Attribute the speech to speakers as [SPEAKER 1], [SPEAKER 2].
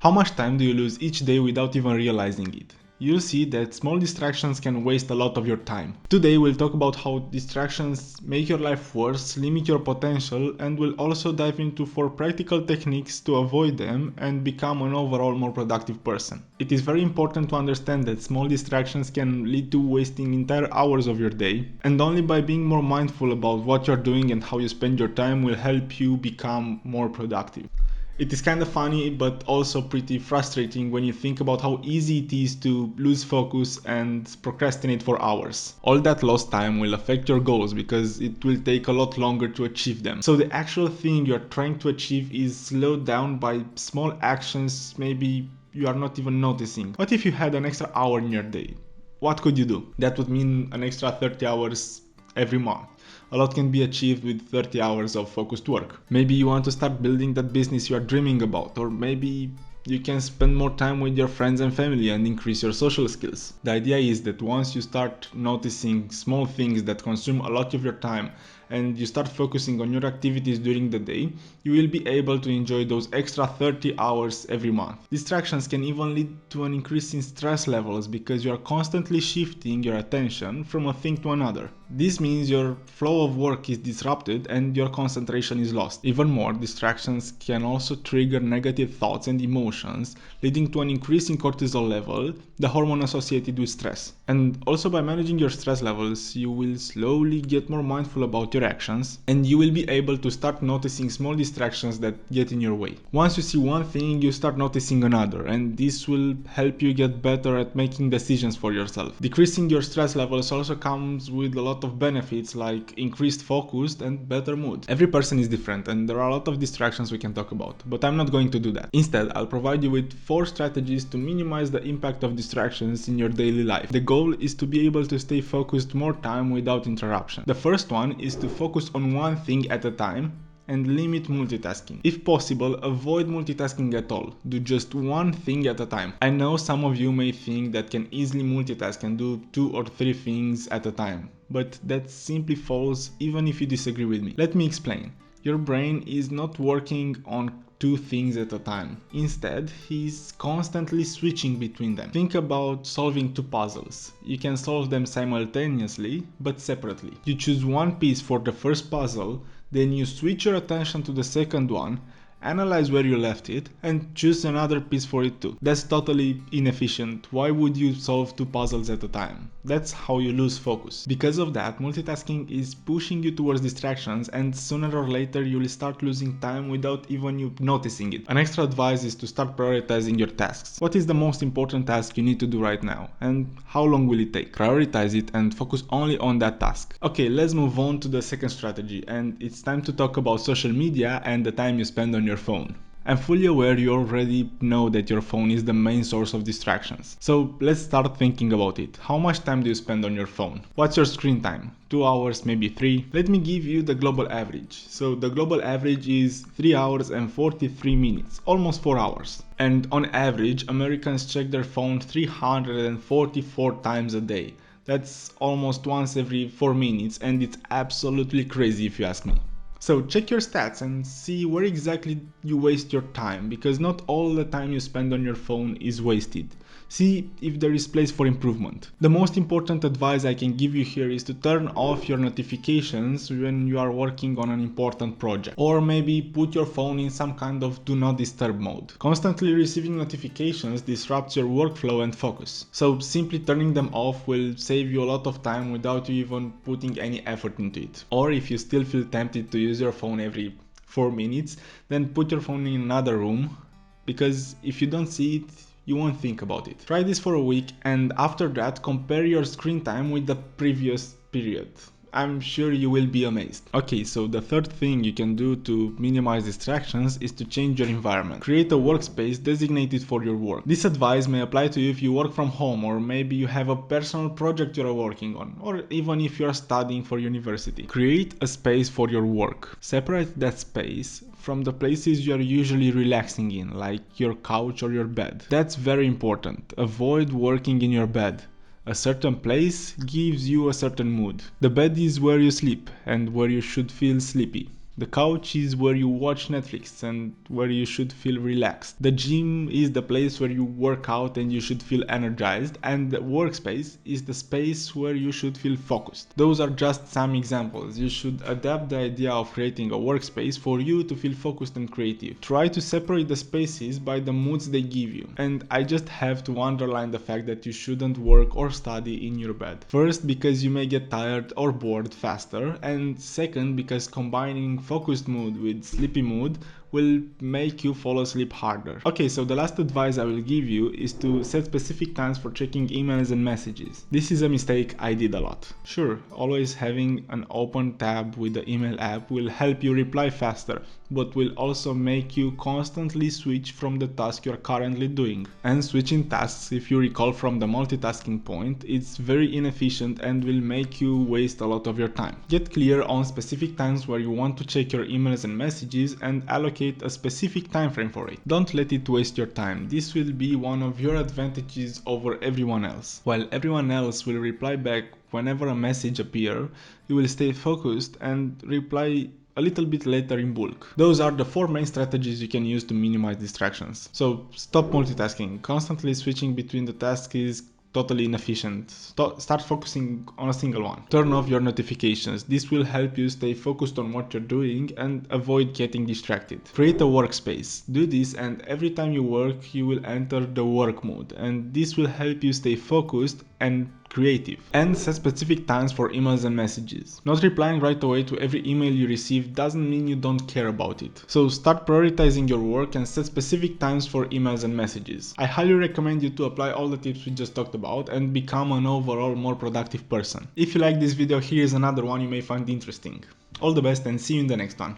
[SPEAKER 1] How much time do you lose each day without even realizing it? You'll see that small distractions can waste a lot of your time. Today we'll talk about how distractions make your life worse, limit your potential, and we'll also dive into 4 practical techniques to avoid them and become an overall more productive person. It is very important to understand that small distractions can lead to wasting entire hours of your day, and only by being more mindful about what you're doing and how you spend your time will help you become more productive. It is kind of funny, but also pretty frustrating when you think about how easy it is to lose focus and procrastinate for hours. All that lost time will affect your goals because it will take a lot longer to achieve them. So the actual thing you're trying to achieve is slowed down by small actions maybe you are not even noticing. What if you had an extra hour in your day? What could you do? That would mean an extra 30 hours every month. A lot can be achieved with 30 hours of focused work. Maybe you want to start building that business you are dreaming about, or maybe you can spend more time with your friends and family and increase your social skills. The idea is that once you start noticing small things that consume a lot of your time and you start focusing on your activities during the day, you will be able to enjoy those extra 30 hours every month. Distractions can even lead to an increase in stress levels because you are constantly shifting your attention from a thing to another. This means your flow of work is disrupted and your concentration is lost. Even more, distractions can also trigger negative thoughts and emotions, leading to an increase in cortisol level, the hormone associated with stress. And also by managing your stress levels, you will slowly get more mindful about your actions, and you will be able to start noticing small distractions that get in your way. Once you see one thing, you start noticing another, and this will help you get better at making decisions for yourself. Decreasing your stress levels also comes with a lot of benefits like increased focus and better mood. Every person is different, and there are a lot of distractions we can talk about, but I'm not going to do that. Instead, I'll provide you with 4 strategies to minimize the impact of distractions in your daily life. The goal is to be able to stay focused more time without interruption. The first one is to focus on one thing at a time and limit multitasking. If possible, avoid multitasking at all. Do just one thing at a time. I know some of you may think that can easily multitask and do 2 or 3 things at a time, but that simply false even if you disagree with me. Let me explain. Your brain is not working on 2 things at a time. Instead, he's constantly switching between them. Think about solving 2 puzzles. You can solve them simultaneously, but separately. You choose one piece for the first puzzle, then you switch your attention to the second one, analyze where you left it, and choose another piece for it too. That's totally inefficient. Why would you solve 2 puzzles at a time? That's how you lose focus. Because of that, multitasking is pushing you towards distractions, and sooner or later you will start losing time without even you noticing it. An extra advice is to start prioritizing your tasks. What is the most important task you need to do right now, and how long will it take? Prioritize it and focus only on that task. Okay, let's move on to the second strategy, and it's time to talk about social media and the time you spend on your phone. I'm fully aware you already know that your phone is the main source of distractions. So let's start thinking about it. How much time do you spend on your phone? What's your screen time? 2 hours, maybe 3? Let me give you the global average. So the global average is 3 hours and 43 minutes, almost 4 hours. And on average, Americans check their phone 344 times a day. That's almost once every 4 minutes, and it's absolutely crazy if you ask me. So check your stats and see where exactly you waste your time, because not all the time you spend on your phone is wasted. See if there is place for improvement. The most important advice I can give you here is to turn off your notifications when you are working on an important project. Or maybe put your phone in some kind of do not disturb mode. Constantly receiving notifications disrupts your workflow and focus. So simply turning them off will save you a lot of time without you even putting any effort into it. Or if you still feel tempted to use your phone every 4 minutes, then put your phone in another room, because if you don't see it, you won't think about it. Try this for a week, and after that compare your screen time with the previous period. I'm sure you will be amazed. Okay, so the third thing you can do to minimize distractions is to change your environment. Create a workspace designated for your work. This advice may apply to you if you work from home, or maybe you have a personal project you are working on, or even if you are studying for university. Create a space for your work. Separate that space from the places you are usually relaxing in, like your couch or your bed. That's very important. Avoid working in your bed. A certain place gives you a certain mood. The bed is where you sleep and where you should feel sleepy. The couch is where you watch Netflix and where you should feel relaxed. The gym is the place where you work out and you should feel energized, and the workspace is the space where you should feel focused. Those are just some examples. You should adapt the idea of creating a workspace for you to feel focused and creative. Try to separate the spaces by the moods they give you. And I just have to underline the fact that you shouldn't work or study in your bed. First, because you may get tired or bored faster, and second, because combining focused mood with sleepy mood will make you fall asleep harder. Okay, so the last advice I will give you is to set specific times for checking emails and messages. This is a mistake I did a lot. Sure, always having an open tab with the email app will help you reply faster, but will also make you constantly switch from the task you're currently doing. And switching tasks, if you recall from the multitasking point, it's very inefficient and will make you waste a lot of your time. Get clear on specific times where you want to check your emails and messages and allocate a specific time frame for it. Don't let it waste your time. This will be one of your advantages over everyone else. While everyone else will reply back whenever a message appears, you will stay focused and reply a little bit later in bulk. Those are the 4 main strategies you can use to minimize distractions. So stop multitasking. Constantly switching between the tasks is totally inefficient. Start focusing on a single one. Turn off your notifications. This will help you stay focused on what you're doing and avoid getting distracted. Create a workspace. Do this, and every time you work, you will enter the work mode, and this will help you stay focused and creative. And set specific times for emails and messages. Not replying right away to every email you receive doesn't mean you don't care about it. So start prioritizing your work and set specific times for emails and messages. I highly recommend you to apply all the tips we just talked about and become an overall more productive person. If you like this video, here is another one you may find interesting. All the best and see you in the next one.